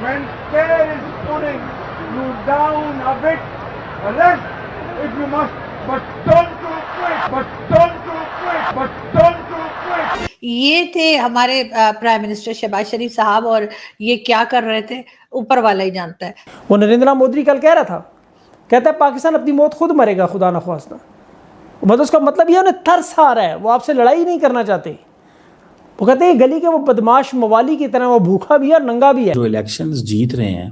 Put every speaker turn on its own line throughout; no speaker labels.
When care is pulling you down a bit, rest if you must, but don't do quick, but don't do quick, but don't do quick.
ये थे हमारे prime minister Shahbaz शरीफ साहब, और ये क्या कर रहे थे ऊपर वाला ही जानता है।
वो नरेंद्र मोदी कल कह रहा था, कहता है पाकिस्तान अपनी मौत खुद मरेगा खुदा न ख्वास्ता। मतलब उसका मतलब ये उन्हें तरस आ रहा है, वो आपसे लड़ाई नहीं करना चाहते। वो कहते हैं गली के वो बदमाश मवाली की तरह वो भूखा भी है और नंगा भी है।
जो इलेक्शंस जीत रहे हैं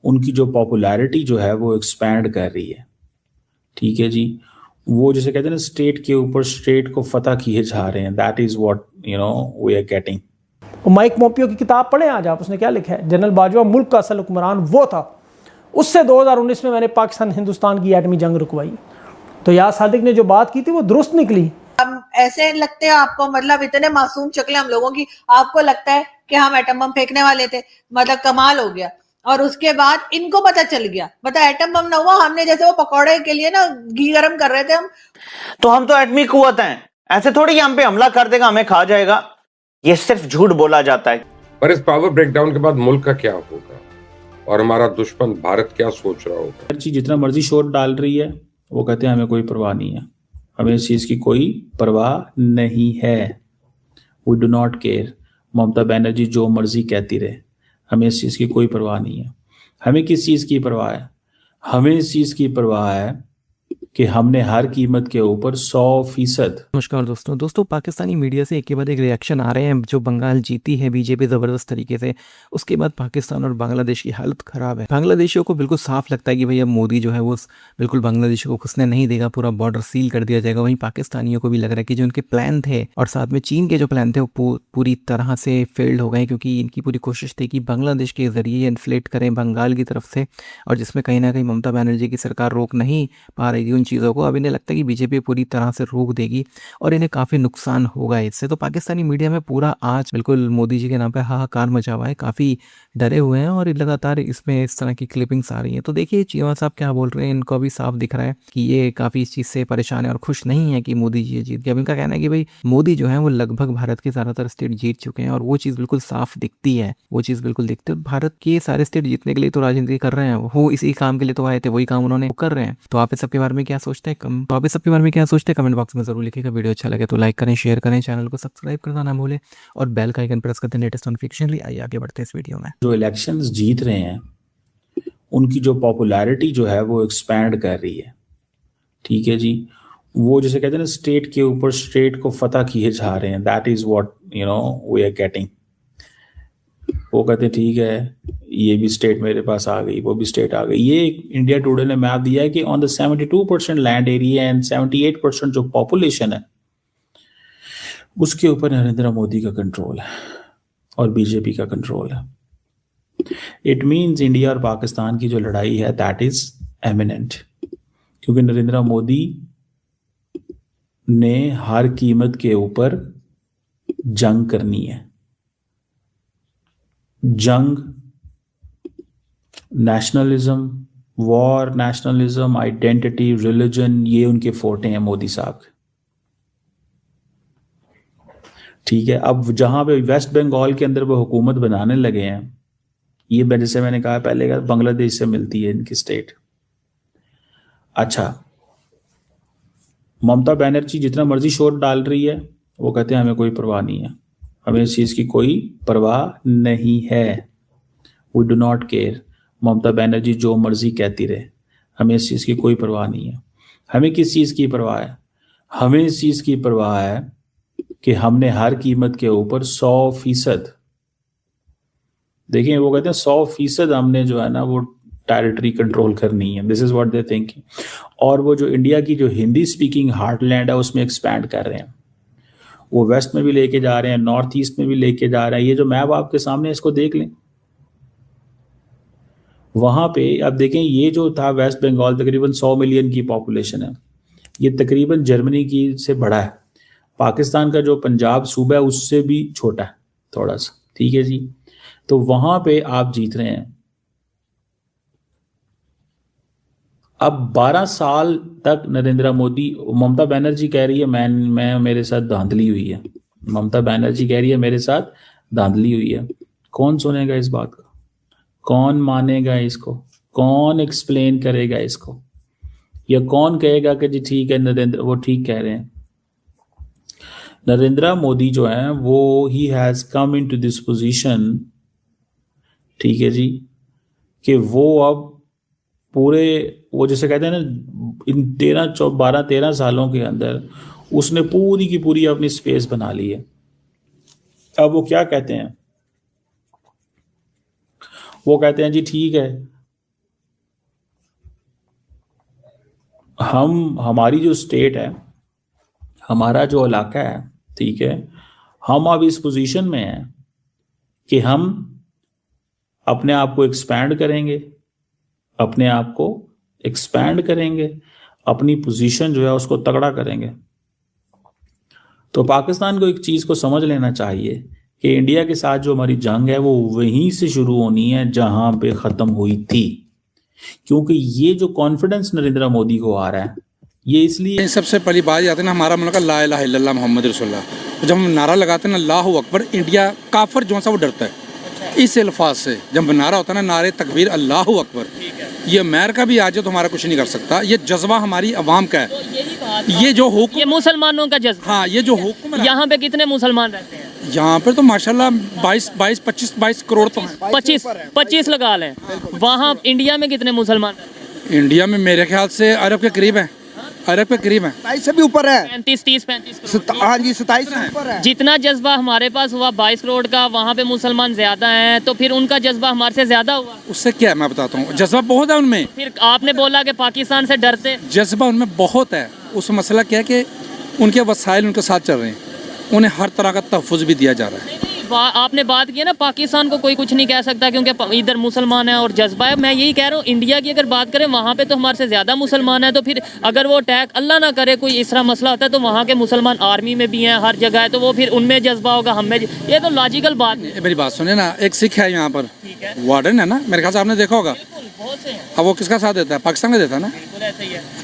उनकी जो पॉपुलैरिटी जो है वो एक्सपैंड कर रही है, ठीक है जी। वो जैसे कहते हैं ना, स्टेट के ऊपर स्टेट को फतह किए जा रहे हैं। That is what we are getting.
Mike Pompeo की किताब पढ़ें आज आप, उसने क्या लिखा है, जनरल बाजवा मुल्क का असल हुक्मरान वो था, उससे 2019 में मैंने पाकिस्तान हिंदुस्तान की एटमी जंग रुकवाई। तो यार सादिक ने जो बात की थी वो दुरुस्त निकली।
हम ऐसे लगते हैं आपको, मतलब इतने मासूम शक्ल हम लोगोों की, आपको लगता है कि हम एटम बम फेंकने वाले थे, मतलब कमाल हो गया। और उसके बाद इनको पता चल गया, बता एटम बम ना हुआ, हमने जैसे वो पकौड़े के लिए ना घी गरम कर रहे थे हम
तो एटमी कुव्वत हैं, ऐसे थोड़ी हम पे हमला कर देगा हमें खा जाएगा, ये सिर्फ झूठ बोला जाता है।
पर इस पावर ब्रेकडाउन के बाद मुल्क का क्या होगा और हमारा दुश्मन भारत क्या सोच रहा होगा।
हर चीज जितना मर्जी शोर डाल रही है, वो कहते हैं हमें कोई परवाह नहीं है, हमें इस चीज की कोई परवाह नहीं है। We do not care. Mamata Banerjee जो मर्जी कहती रहे, हमें इस चीज की कोई परवाह नहीं है। हमें किस चीज की परवाह है? हमें इस चीज की परवाह है कि हमने हर कीमत के ऊपर 100%।
नमस्कार दोस्तों, पाकिस्तानी मीडिया से एक के बाद एक रिएक्शन आ रहे हैं। जो बंगाल जीती है बीजेपी ज़बरदस्त तरीके से, उसके बाद पाकिस्तान और बांग्लादेश की हालत ख़राब है। बांग्लादेशियों को बिल्कुल साफ लगता है कि भाई अब मोदी जो है वो बिल्कुल बांग्लादेशियों को घुसने नहीं देगा, पूरा बॉर्डर सील कर दिया जाएगा। वहीं पाकिस्तानियों को भी लग रहा है कि जो उनके प्लान थे और साथ में चीन के जो प्लान थे वो पूरी तरह से फेल्ड हो गए, क्योंकि इनकी पूरी कोशिश थी कि बांग्लादेश के ज़रिए इन्फ्लेट करें बंगाल की तरफ से, और जिसमें कहीं ना कहीं ममता बनर्जी की सरकार रोक नहीं पा रही थी उन चीज़ों को। अब इन्हें लगता है कि बीजेपी पूरी तरह से रोक देगी और इन्हें काफ़ी नुकसान होगा इससे। तो पाकिस्तानी मीडिया में पूरा आज बिल्कुल मोदी जी के नाम पे हाहाकार मचा हुआ है, काफ़ी डरे हुए हैं और लगातार इसमें इस तरह की क्लिपिंग्स आ रही हैं। तो देखिए चीमा साहब क्या बोल रहे हैं, इनको अभी साफ दिख रहा है कि ये काफ़ी इस चीज़ से परेशान है और खुश नहीं है कि मोदी जी जीत गए। अब इनका कहना है कि भाई मोदी जो है वो लगभग भारत के ज़्यादातर स्टेट जीत चुके हैं और वो चीज़ बिल्कुल साफ दिखती है, वो चीज़ बिल्कुल दिखती है। भारत के सारे स्टेट जीतने के लिए तो राजनीति कर रहे हैं, वो इसी काम के लिए तो आए थे, वही काम उन्होंने कर रहे हैं। तो आप इस सबके बारे में क्या सोचते हैं कमेंट बॉक्स में जरूर लिखिएगा। वीडियो अच्छा लगे तो लाइक करें, शेयर करें, चैनल को सब्सक्राइब करना ना भूलें और बेल का आइकन प्रेस करते हैं लेटेस्ट नोटिफिकेशन लिए। आइए आगे बढ़ते हैं इस वीडियो में।
जो इलेक्शंस जीत रहे हैं उनकी जो पॉपुलैरिटी जो है वो एक्सपैंड कर रही है, ठीक है जी। वो जैसे कहते हैं ना, स्टेट के ऊपर स्टेट को फतह किए जा रहे हैं। That is what we are getting. वो कहते हैं ठीक है, ये भी स्टेट मेरे पास आ गई, वो भी स्टेट आ गई। ये इंडिया टुडे ने मैप दिया है कि on the 72% land area and 78% जो पॉपुलेशन है उसके ऊपर नरेंद्र मोदी का कंट्रोल है और बीजेपी का कंट्रोल है। इट मीन्स इंडिया और पाकिस्तान की जो लड़ाई है दैट इज एमिनेंट, क्योंकि नरेंद्र मोदी ने हर कीमत के ऊपर जंग करनी है। जंग, nationalism, war, nationalism, identity, religion, ये उनके फोटे हैं मोदी साहब के, ठीक है। अब जहां पे वेस्ट बंगाल के अंदर वो हुकूमत बनाने लगे हैं, ये जैसे मैंने कहा पहले का बांग्लादेश से मिलती है इनकी स्टेट। अच्छा, ममता बनर्जी जितना मर्जी शोर डाल रही है, वो कहते हैं हमें कोई परवाह नहीं है, हमें इस चीज की कोई परवाह नहीं है। We do not care. Mamata Banerjee जो मर्जी कहती रहे, हमें इस चीज की कोई परवाह नहीं है। हमें किस चीज की परवाह है? हमें इस चीज की परवाह है कि हमने हर कीमत के ऊपर 100%, देखिए वो कहते हैं 100% हमने जो है ना वो टेरिटरी कंट्रोल करनी है। This is what they thinking. और वो जो इंडिया की जो हिंदी स्पीकिंग हार्टलैंड है उसमें एक्सपैंड कर रहे हैं, वो वेस्ट में भी लेके जा रहे हैं, नॉर्थ ईस्ट में भी लेके जा रहे हैं। ये जो मैप आपके सामने, इसको देख लें, वहां पे अब देखें, ये जो था वेस्ट बंगाल तकरीबन 100 मिलियन की पॉपुलेशन है, ये तकरीबन जर्मनी की से बड़ा है। पाकिस्तान का जो पंजाब सूबा है उससे भी छोटा है थोड़ा सा, ठीक है जी। तो वहां पे आप जीत रहे हैं। अब 12 साल तक नरेंद्र मोदी, ममता बनर्जी कह रही है मैं मेरे साथ धांधली हुई है, ममता बनर्जी कह रही है मेरे साथ धांधली हुई है। कौन सुनेगा इस बात का? कौन मानेगा इसको? कौन एक्सप्लेन करेगा इसको? या कौन कहेगा कि जी ठीक है नरेंद्र वो ठीक कह रहे हैं? नरेंद्र मोदी जो है वो he has come into this position, ठीक है जी, कि वो अब पूरे वो जैसे कहते हैं ना इन 12-13 सालों के अंदर उसने पूरी की पूरी अपनी स्पेस बना ली है। अब वो क्या कहते हैं? वो कहते हैं जी ठीक है, हमारी जो स्टेट है, हमारा जो इलाका है, ठीक है, हम अब इस पोजीशन में हैं कि हम अपने आप को एक्सपैंड करेंगे, अपने आप को एक्सपैंड करेंगे, अपनी पोजीशन जो है उसको तगड़ा करेंगे। तो पाकिस्तान को एक चीज़ को समझ लेना चाहिए कि इंडिया के साथ जो हमारी जंग है वो वहीं से शुरू होनी है जहां पे ख़त्म हुई थी, क्योंकि ये जो कॉन्फिडेंस नरेंद्र मोदी को आ रहा है ये इसलिए
सबसे पहली बात आती है ना, हमारा मुल्क ला इलाहा इल्लल्लाह मोहम्मद रसूलुल्लाह, तो जब हम नारा लगाते हैं ना अल्लाहु अकबर, इंडिया काफिर जो सा वो डरता है इस अल्फाज से। जब नारा होता है ना नारे तकबीर अल्लाहु अकबर, ये अमेरिका भी आ जाए तो हमारा कुछ नहीं कर सकता। ये जज्बा हमारी अवाम का है, ये जो हुक्म,
ये मुसलमानों का जज्बा।
हाँ, ये जो हुक्म,
यहाँ पे कितने मुसलमान रहते हैं?
यहाँ पर तो माशाल्लाह 22 करोड़ तो हैं।
25 लगा लें। वहाँ इंडिया में कितने मुसलमान रहते हैं?
इंडिया में मेरे ख्याल से अरब के करीब है, अरब के करीब है,
27 से भी ऊपर है,
35 करोड़।
हाँ जी 27 से ऊपर है।
जितना जज्बा हमारे पास हुआ 22 करोड़ का, वहाँ पे मुसलमान ज्यादा हैं, तो फिर उनका जज्बा हमारे से ज्यादा हुआ।
उससे क्या है मैं बताता हूँ, जज्बा बहुत है उनमें।
फिर आपने बोला कि पाकिस्तान से डरते,
जज्बा उनमें बहुत है। उस मसला क्या है कि उनके वसाइल उनके साथ चल रहे हैं, उन्हें हर तरह का तहफ़्फ़ुज़ भी दिया जा रहा है।
आपने बात की ना पाकिस्तान को कोई कुछ नहीं कह सकता क्योंकि इधर मुसलमान है और जज्बा है। मैं यही कह रहा हूँ इंडिया की अगर बात करें वहाँ पे तो हमारे से ज़्यादा मुसलमान है, तो फिर अगर वो अटैक अल्लाह ना करे कोई इस तरह मसला होता है तो वहाँ के मुसलमान आर्मी में भी हैं, हर जगह है, तो वो फिर उनमें जज्बा होगा, हमें। ये तो लॉजिकल बात है।
मेरी बात सुनिए ना, एक सिख है यहाँ पर, वार्डन है ना, मेरे ख्याल से आपने देखा होगा। अब वो किसका साथ देता है? पाकिस्तान का देता है ना।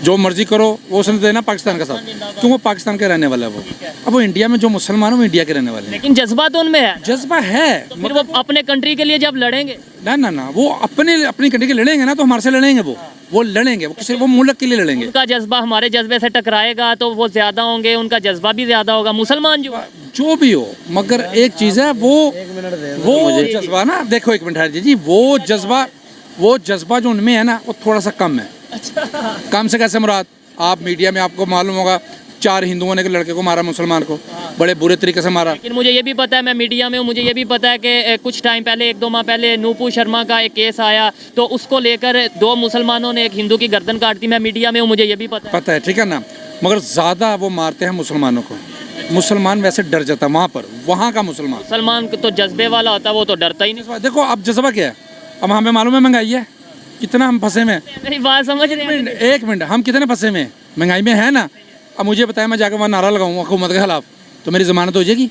जो मर्जी करो वो उसने देना पाकिस्तान का साथ, क्यों? वो पाकिस्तान के रहने वाला है वो। अब वो इंडिया में जो मुसलमान है वो इंडिया के रहने वाले हैं,
लेकिन जज्बा तो उनमें है।
जज्बा है,
तो फिर वो अपने कंट्री के लिए जब लड़ेंगे
ना वो अपनी कंट्री के लड़ेंगे ना, तो हमारे से लड़ेंगे, वो लड़ेंगे, वो किसी वो मुल्क के लिए लड़ेंगे।
उनका जज्बा हमारे जज्बे से टकराएगा तो वो ज्यादा होंगे, उनका जज्बा भी ज्यादा होगा, मुसलमान
जो भी हो। मगर एक चीज़ है, वो जज्बा ना, देखो एक मिनट जी, वो जज्बा जो उनमें है ना वो थोड़ा सा कम है। कम से कैसे मुराद? आप मीडिया में आपको मालूम होगा 4 हिंदुओं ने लड़के को मारा, मुसलमान को बड़े बुरे तरीके से मारा।
लेकिन मुझे ये भी पता है, मैं मीडिया में हूँ, मुझे ये भी पता है कि कुछ टाइम पहले 1-2 माह पहले नूपुर शर्मा का एक केस आया, तो उसको लेकर 2 मुसलमानों ने एक हिंदू की गर्दन काट दी। मैं मीडिया में हूँ, मुझे ये भी पता
है, ठीक है ना। मगर ज़्यादा वो मारते हैं मुसलमानों को, मुसलमान वैसे डर जाता है वहाँ का मुसलमान
तो जज्बे वाला होता है, वो तो डरता ही नहीं।
देखो अब जज्बा क्या है, अब हमें मालूम है महंगाई है, कितना हम फंसे में।
मेरी बात समझ रहे हैं?
एक मिनट, हम कितने फंसे में महंगाई में है ना। अब मुझे बताया मैं जाकर वहाँ नारा लगाऊंगा हुकूमत के खिलाफ तो मेरी जमानत हो जाएगी?